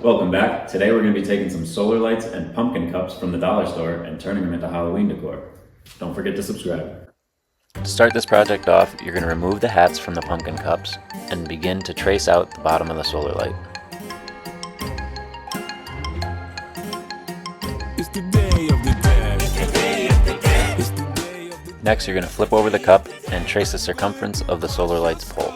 Welcome back. Today we're going to be taking some solar lights and pumpkin cups from the dollar store and turning them into Halloween decor. Don't forget to subscribe. To start this project off, you're going to remove the hats from the pumpkin cups and begin to trace out the bottom of the solar light. Next, you're going to flip over the cup and trace the circumference of the solar light's pole.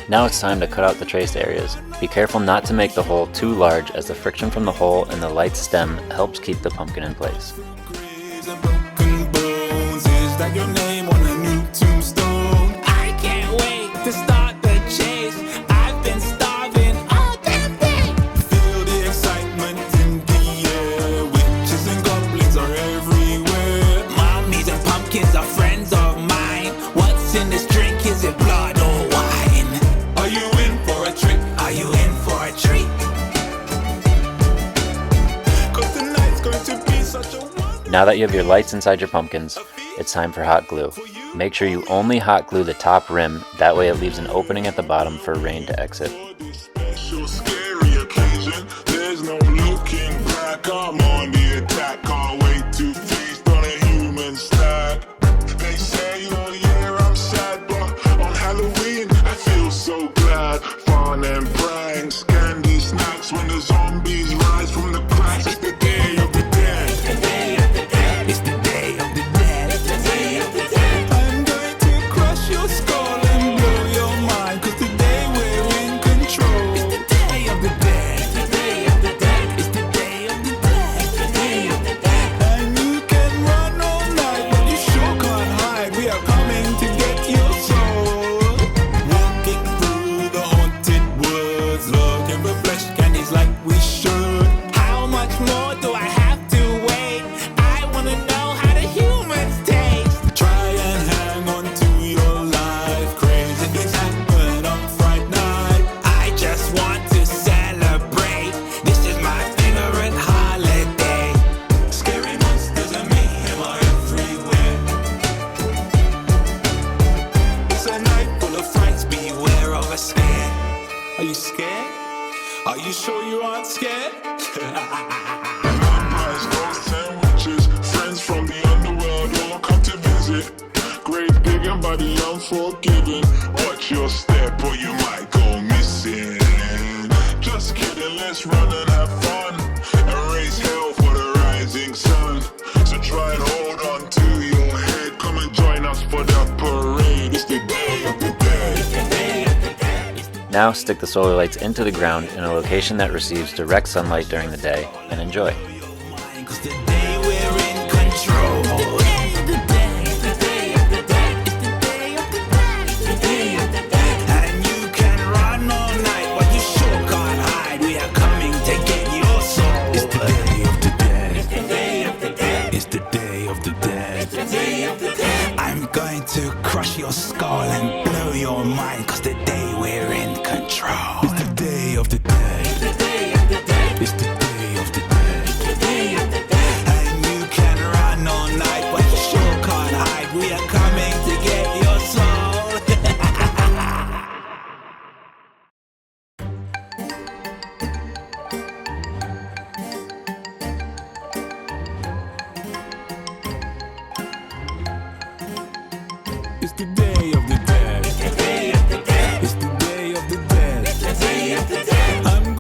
Now it's time to cut out the traced areas. Be careful not to make the hole too large, as the friction from the hole and the light's stem helps keep the pumpkin in place. Now that you have your lights inside your pumpkins, it's time for hot glue. Make sure you only hot glue the top rim, that way it leaves an opening at the bottom for rain to exit. Are you scared? Are you sure you aren't scared? Sandwiches, friends from the underworld all come to visit. Great big and body unforgiving. Watch your step or you might go missing. Just kidding, let's run and have fun and raise hell for the rising sun. So try and hold on to your head. Come and join us for the parade. It's the day of the dead. Now stick the solar lights into the ground in a location that receives direct sunlight during the day, and enjoy. I'm going to crush your skull and blow your mind, cause today we're in control. It's the day of the dead. It's the day of the dead. It's the day of the dead. It's the day of the dead. And you can run all night, but you sure can't hide. We are coming to get your soul. It's the day of the dead.